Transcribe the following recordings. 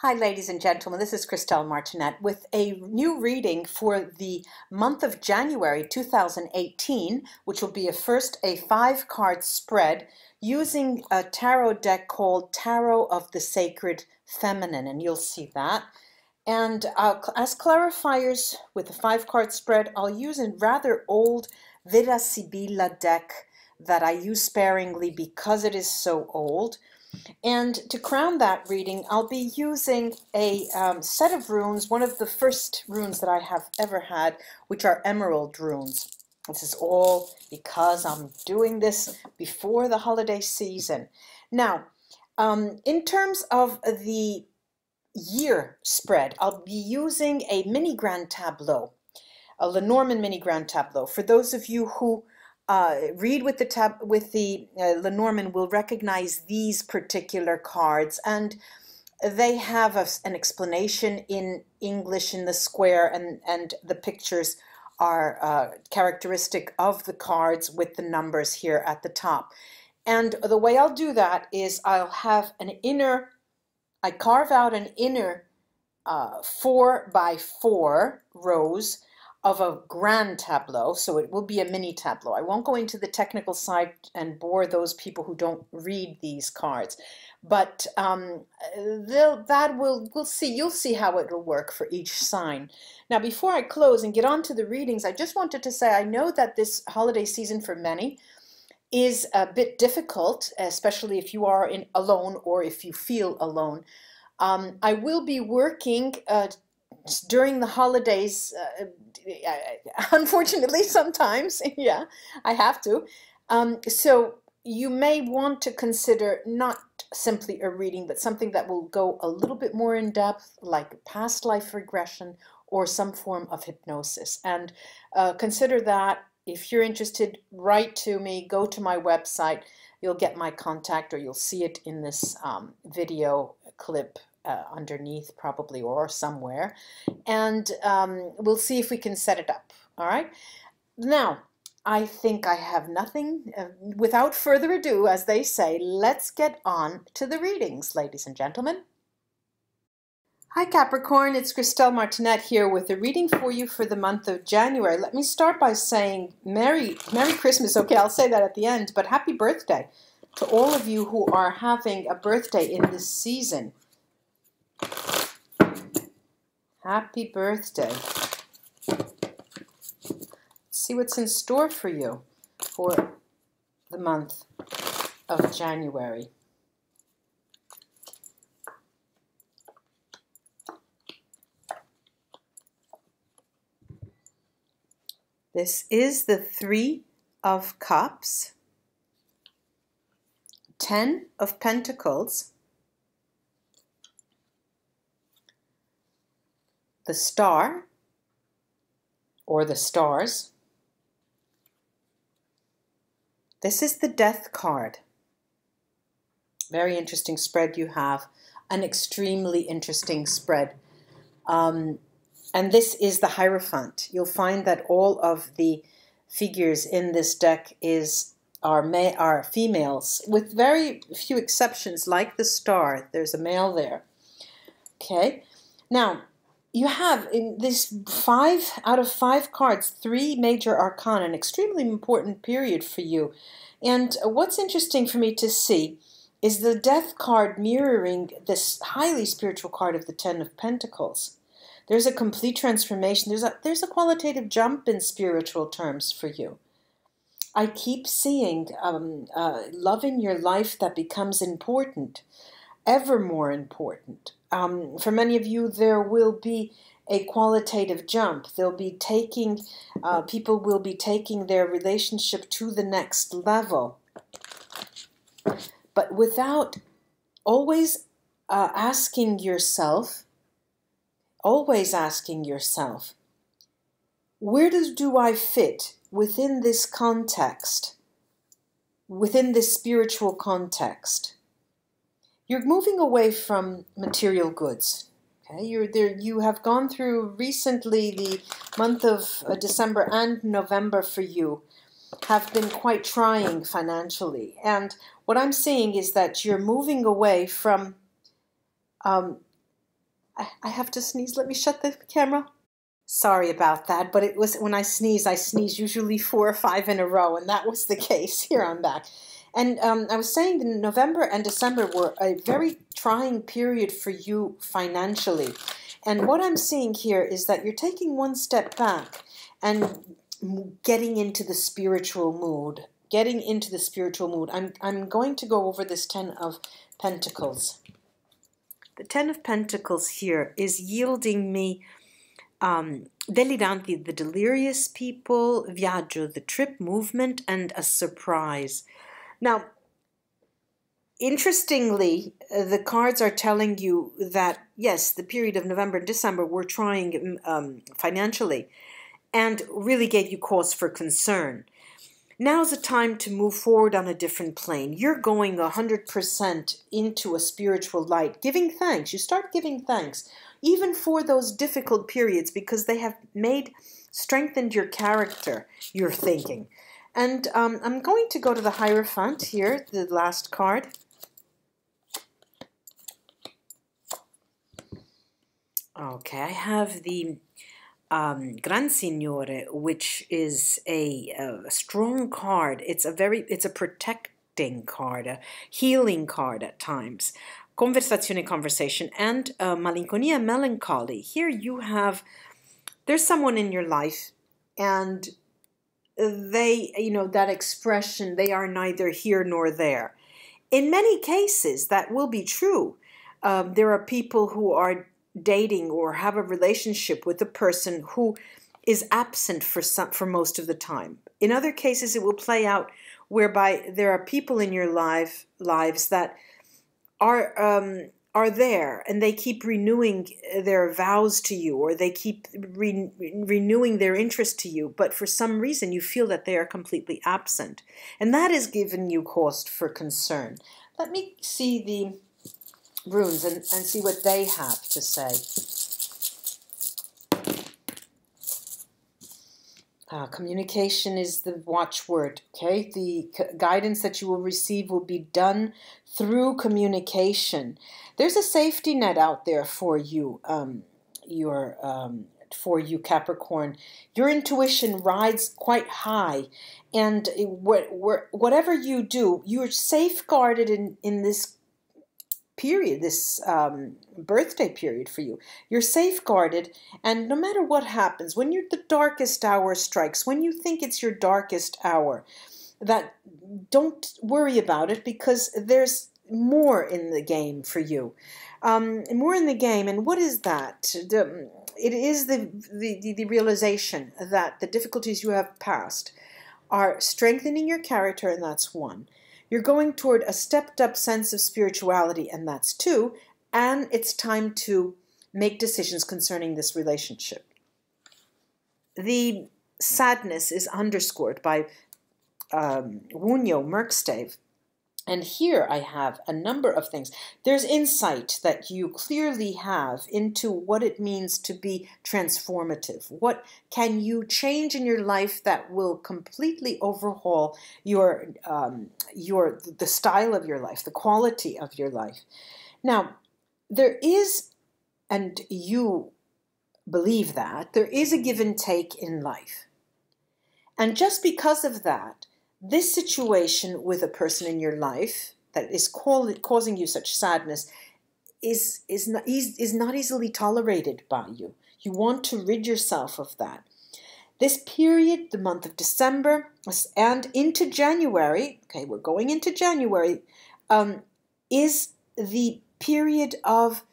Hi, ladies and gentlemen. This is Christelle Martinette with a new reading for the month of January 2018, which will be a 5-card spread using a tarot deck called Tarot of the Sacred Feminine, and you'll see that. And as clarifiers with the 5-card spread, I'll use a rather old VERA SIBILLA deck that I use sparingly because it is so old. And to crown that reading, I'll be using a set of runes, one of the first runes that I have ever had, which are emerald runes. This is all because I'm doing this before the holiday season. Now, in terms of the year spread, I'll be using a mini grand tableau, a Lenormand mini grand tableau. For those of you who read with the Lenormand will recognize these particular cards, and they have an explanation in English in the square, and the pictures are characteristic of the cards with the numbers here at the top. And the way I'll do that is I'll have I carve out an inner 4 by 4 rows of a grand tableau, so it will be a mini tableau. I won't go into the technical side and bore those people who don't read these cards, but we'll see. You'll see how it will work for each sign. Now, before I close and get on to the readings, I just wanted to say I know that this holiday season for many is a bit difficult, especially if you are alone or if you feel alone. I will be working during the holidays, unfortunately, sometimes, yeah, I have to. So you may want to consider not simply a reading, but something that will go a little bit more in depth, like past life regression or some form of hypnosis. And consider that. If you're interested, write to me, go to my website. You'll get my contact, or you'll see it in this video clip underneath probably, or somewhere, and we'll see if we can set it up. All right, now I think I have nothing without further ado, as they say. Let's get on to the readings, ladies and gentlemen. Hi Capricorn, it's Christelle Martinette here with a reading for you for the month of January. Let me start by saying Merry Christmas. Okay, I'll say that at the end, but happy birthday to all of you who are having a birthday in this season. Happy birthday. Let's see what's in store for you for the month of January. This is the 3 of Cups, 10 of Pentacles, the Star, or the Stars. This is the Death card. Very interesting spread you have, an extremely interesting spread. And this is the Hierophant. You'll find that all of the figures in this deck are females, with very few exceptions, like the Star. There's a male there. Okay, now you have in this 5 out of 5 cards 3 major arcana, an extremely important period for you. And what's interesting for me to see is the Death card mirroring this highly spiritual card of the 10 of Pentacles. There's a complete transformation. There's a qualitative jump in spiritual terms for you. I keep seeing love in your life that becomes important, ever more important. For many of you, there will be a qualitative jump. People will be taking their relationship to the next level, but without always asking yourself, where do I fit within this context, within this spiritual context? You're moving away from material goods. Okay, you have gone through recently, the month of December and November for you have been quite trying financially. And what I'm seeing is that you're moving away from I have to sneeze. Let me shut the camera. Sorry about that, but it was when I sneeze usually 4 or 5 in a row, and that was the case. Here I'm back. And I was saying that November and December were a very trying period for you financially. And what I'm seeing here is that you're taking one step back and getting into the spiritual mood. Getting into the spiritual mood. I'm going to go over this 10 of Pentacles. The 10 of Pentacles here is yielding me deliranti, the delirious people, viaggio, the trip, movement, and a surprise. Now, interestingly, the cards are telling you that, yes, the period of November and December were trying financially and really gave you cause for concern. Now's the time to move forward on a different plane. You're going 100% into a spiritual light, giving thanks. You start giving thanks, even for those difficult periods, because they have strengthened your character, your thinking. And I'm going to go to the Hierophant here, the last card. Okay, I have the Gran Signore, which is a strong card. It's a protecting card, a healing card at times. Conversazione, conversation, and malinconia, melancholy. Here you have, there's someone in your life, and they, that expression, they are neither here nor there. In many cases, that will be true. There are people who are dating or have a relationship with a person who is absent for most of the time. In other cases, it will play out whereby there are people in your lives that are there, and they keep renewing their vows to you, or they keep renewing their interest to you, but for some reason you feel that they are completely absent, and that has given you cause for concern. Let me see the runes and see what they have to say. Communication is the watchword, okay? The guidance that you will receive will be done through communication. There's a safety net out there for you, for you, Capricorn. Your intuition rides quite high, and whatever you do, you're safeguarded in this period, this birthday period for you. You're safeguarded, and no matter what happens, when the darkest hour strikes, when you think it's your darkest hour, don't worry about it, because there's more in the game for you. More in the game, and what is that? It is the realization that the difficulties you have passed are strengthening your character, and that's one. You're going toward a stepped-up sense of spirituality, and that's 2, and it's time to make decisions concerning this relationship. The sadness is underscored by Wunjo Merkstave, and here I have a number of things. There's insight that you clearly have into what it means to be transformative. What can you change in your life that will completely overhaul the style of your life, the quality of your life. Now, there is, and you believe that, there is a give and take in life. And just because of that, this situation with a person in your life that is causing you such sadness is not easily tolerated by you. You want to rid yourself of that. This period, the month of December and into January, okay, we're going into January, is the period of,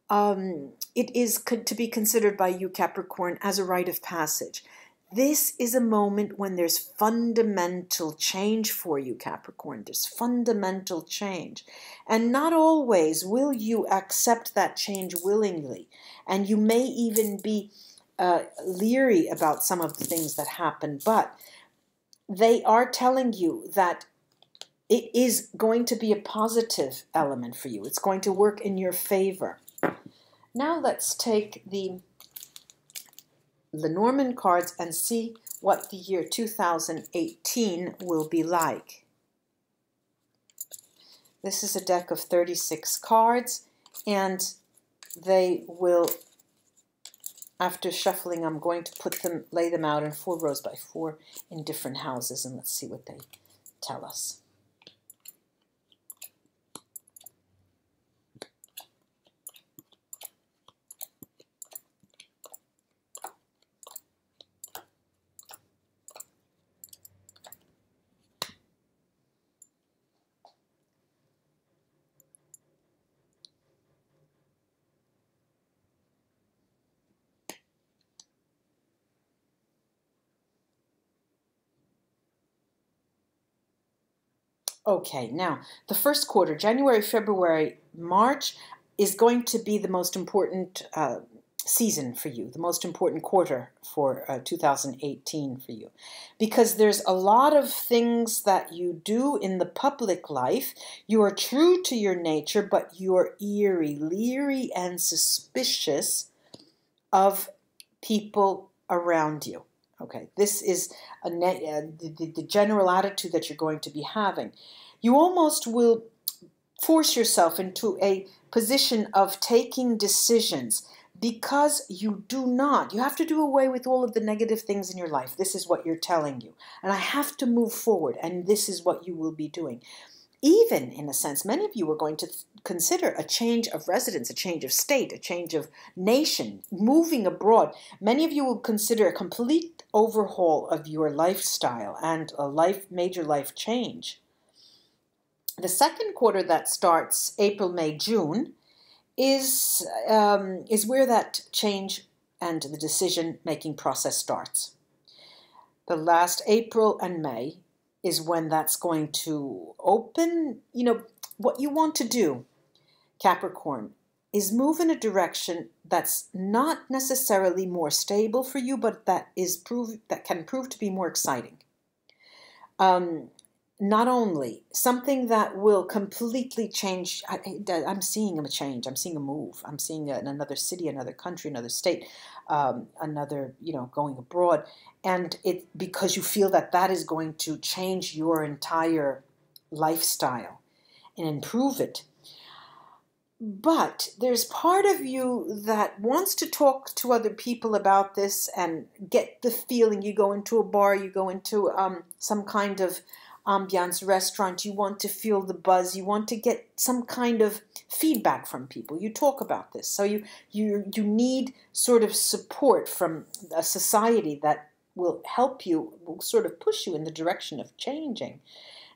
it is to be considered by you, Capricorn, as a rite of passage. This is a moment when there's fundamental change for you, Capricorn. There's fundamental change. And not always will you accept that change willingly. And you may even be leery about some of the things that happen, but they are telling you that it is going to be a positive element for you. It's going to work in your favor. Now let's take the Lenormand cards and see what the year 2018 will be like. This is a deck of 36 cards, and they will, after shuffling, I'm going to lay them out in 4 rows by 4 in different houses, and let's see what they tell us. Okay, now the first quarter, January, February, March, is going to be the most important season for you, the most important quarter for 2018 for you, because there's a lot of things that you do in the public life. You are true to your nature, but you're eerie, leery, and suspicious of people around you. Okay, this is the general attitude that you're going to be having. You almost will force yourself into a position of taking decisions because you have to do away with all of the negative things in your life. This is what you're telling you. And I have to move forward, and this is what you will be doing. Even, in a sense, many of you are going to consider a change of residence, a change of state, a change of nation, moving abroad. Many of you will consider a complete overhaul of your lifestyle and a major life change. The second quarter that starts April, May, June is where that change and the decision-making process starts. The last April and May is when that's going to open. You know, what you want to do, Capricorn, is move in a direction that's not necessarily more stable for you, but that can prove to be more exciting. Not only something that will completely change. I'm seeing a change. I'm seeing a move. I'm seeing another city, another country, another state, another, going abroad. And because you feel that is going to change your entire lifestyle and improve it. But there's part of you that wants to talk to other people about this and get the feeling. You go into a bar, you go into some kind of ambiance restaurant, you want to feel the buzz, you want to get some kind of feedback from people. You talk about this. So you need sort of support from a society that will help you, will sort of push you in the direction of changing.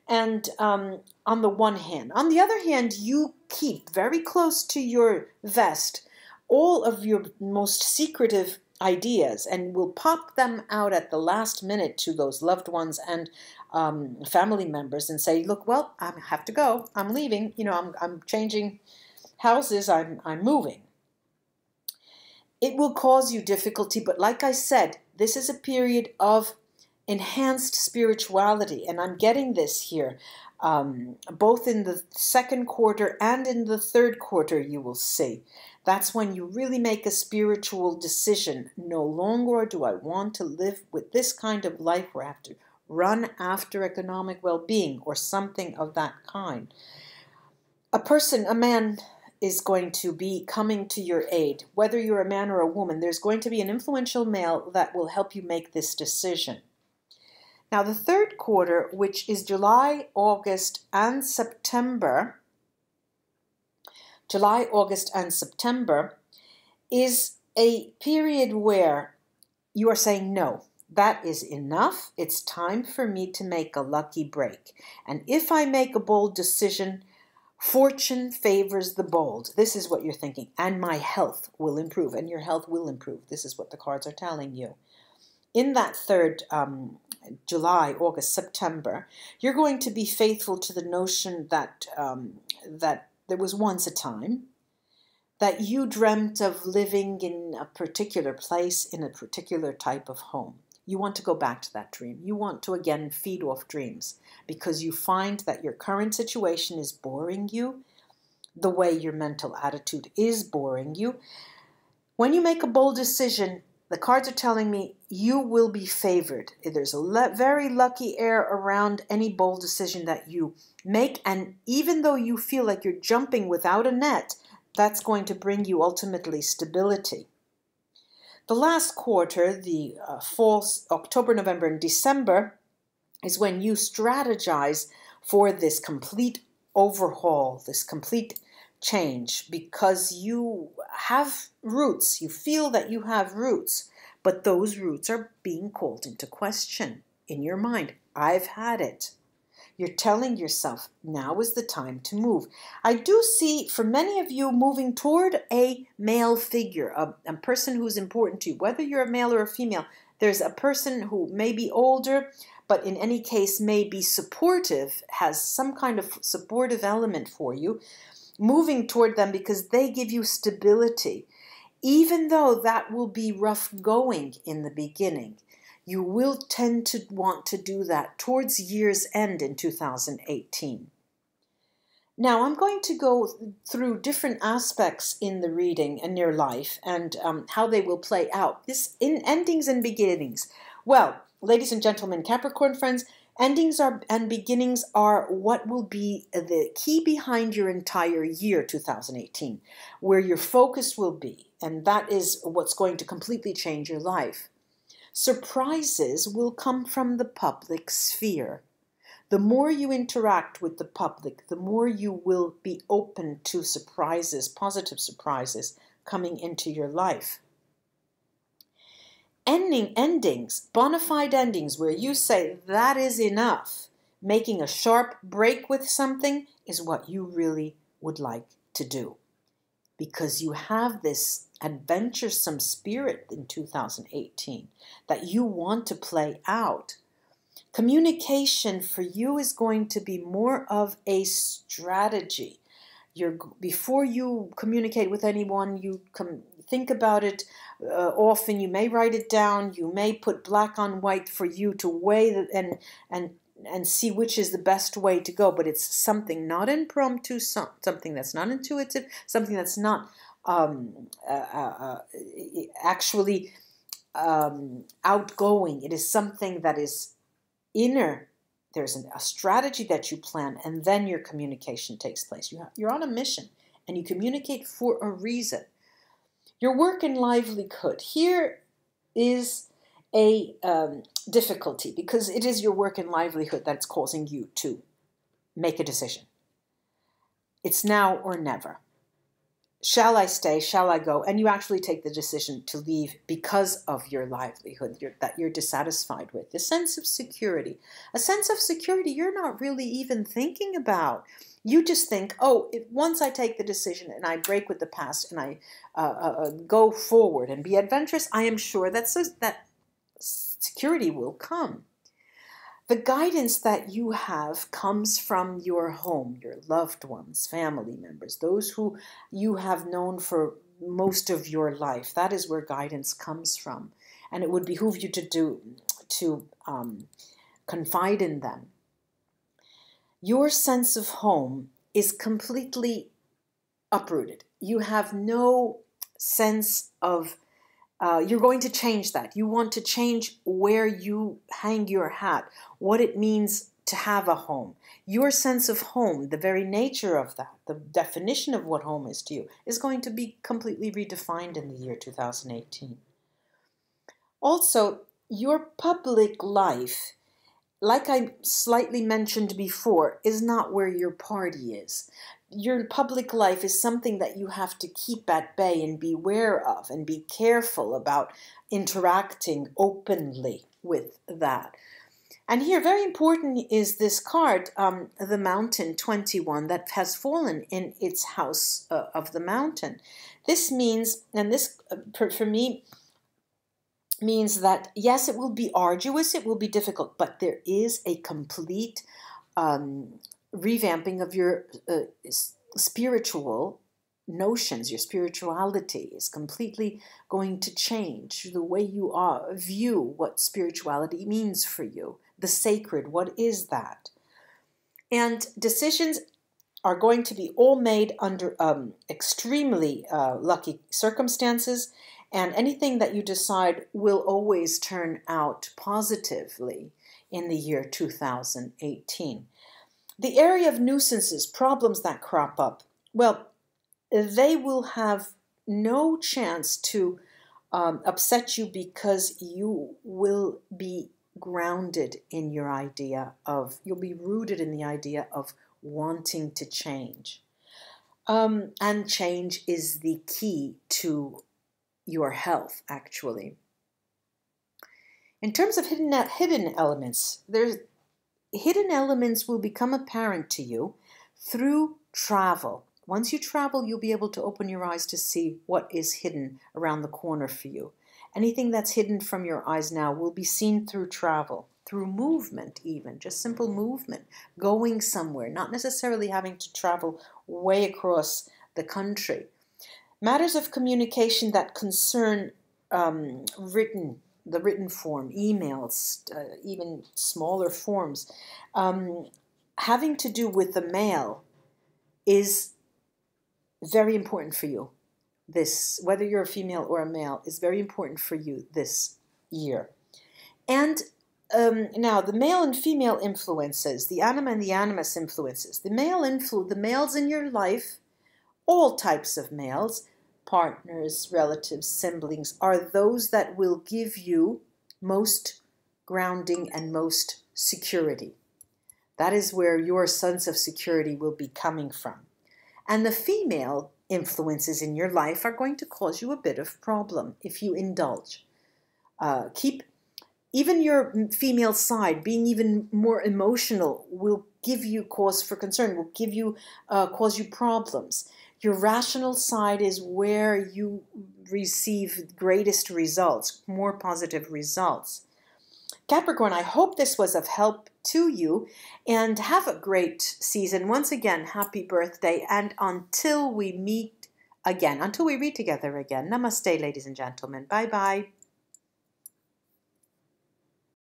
And on the one hand. On the other hand, you keep very close to your vest all of your most secretive ideas and will pop them out at the last minute to those loved ones and family members and say, look, well, I have to go. I'm leaving. I'm changing houses. I'm moving. It will cause you difficulty, but like I said, this is a period of enhanced spirituality, and I'm getting this here. Both in the second quarter and in the third quarter, you will see. That's when you really make a spiritual decision. No longer do I want to live with this kind of life where I have to run after economic well-being or something of that kind. A man is going to be coming to your aid. Whether you're a man or a woman, there's going to be an influential male that will help you make this decision. Now, the third quarter, which is July, August, and September, is a period where you are saying, no, that is enough. It's time for me to make a lucky break. And if I make a bold decision, fortune favors the bold. This is what you're thinking. And my health will improve. And your health will improve. This is what the cards are telling you. In that third July, August, September, you're going to be faithful to the notion that that there was once a time that you dreamt of living in a particular place, in a particular type of home. You want to go back to that dream. You want to, again, feed off dreams because you find that your current situation is boring you, the way your mental attitude is boring you. When you make a bold decision, the cards are telling me you will be favored. There's a very lucky air around any bold decision that you make. And even though you feel like you're jumping without a net, that's going to bring you ultimately stability. The last quarter, the fall, October, November, and December, is when you strategize for this complete overhaul, this complete change, because you have roots. You feel that you have roots, but those roots are being called into question in your mind. I've had it. You're telling yourself, now is the time to move. I do see for many of you moving toward a male figure, a person who's important to you, whether you're a male or a female. There's a person who may be older, but in any case may be supportive, has some kind of supportive element for you, moving toward them because they give you stability. Even though that will be rough going in the beginning, you will tend to want to do that towards year's end in 2018. Now, I'm going to go through different aspects in the reading in your life and how they will play out. This in endings and beginnings. Well, ladies and gentlemen, Capricorn friends, endings and beginnings are what will be the key behind your entire year 2018, where your focus will be, and that is what's going to completely change your life. Surprises will come from the public sphere. The more you interact with the public, the more you will be open to surprises, positive surprises coming into your life. Endings, bona fide endings, where you say that is enough, making a sharp break with something is what you really would like to do. Because you have this adventuresome spirit in 2018 that you want to play out. Communication for you is going to be more of a strategy. Before you communicate with anyone, you think about it often. You may write it down. You may put black on white for you to weigh and see which is the best way to go. But it's something not impromptu, something that's not intuitive, something that's not actually outgoing. It is something that is inner. There's a strategy that you plan, and then your communication takes place. You're on a mission, and you communicate for a reason. Your work and livelihood. Here is a difficulty, because it is your work and livelihood that's causing you to make a decision. It's now or never. Shall I stay? Shall I go? And you actually take the decision to leave because of your livelihood that you're dissatisfied with. The sense of security. A sense of security you're not really even thinking about. You just think, oh, once I take the decision and I break with the past and I go forward and be adventurous, I am sure that security will come. The guidance that you have comes from your home, your loved ones, family members, those who you have known for most of your life. That is where guidance comes from. And it would behoove you to confide in them. Your sense of home is completely uprooted. You have no sense of you're going to change that. You want to change where you hang your hat, what it means to have a home. Your sense of home, the very nature of that, the definition of what home is to you, is going to be completely redefined in the year 2018. Also, your public life, like I slightly mentioned before, is not where your party is. Your public life is something that you have to keep at bay and be aware of and be careful about interacting openly with that. And here, very important is this card, the Mountain 21, that has fallen in its house of the mountain. This means, and this for me means that, yes, it will be arduous, it will be difficult, but there is a complete revamping of your spiritual notions. Your spirituality is completely going to change. The way you view what spirituality means for you. The sacred, what is that? And decisions are going to be all made under extremely lucky circumstances, and anything that you decide will always turn out positively in the year 2018. The area of nuisances, problems that crop up. Well, they will have no chance to upset you, because you will be grounded in your idea of, you'll be rooted in the idea of wanting to change. And change is the key to your health, actually. In terms of hidden elements, hidden elements will become apparent to you through travel. Once you travel, you'll be able to open your eyes to see what is hidden around the corner for you. Anything that's hidden from your eyes now will be seen through travel, through movement even, just simple movement, going somewhere, not necessarily having to travel way across the country. Matters of communication that concern the written form, emails, even smaller forms, having to do with the mail is very important for you. This, whether you're a female or a male, is very important for you this year. And now the male and female influences, the anima and the animus influences. The males in your life, all types of males, partners, relatives, siblings, are those that will give you most grounding and most security. That is where your sense of security will be coming from. And the female influences in your life are going to cause you a bit of problem if you indulge. Keep even your female side being even more emotional will give you cause for concern, will give you cause you problems. Your rational side is where you receive greatest results, more positive results. Capricorn, I hope this was of help to you, and have a great season. Once again, happy birthday, and until we meet again, until we read together again, namaste, ladies and gentlemen. Bye-bye.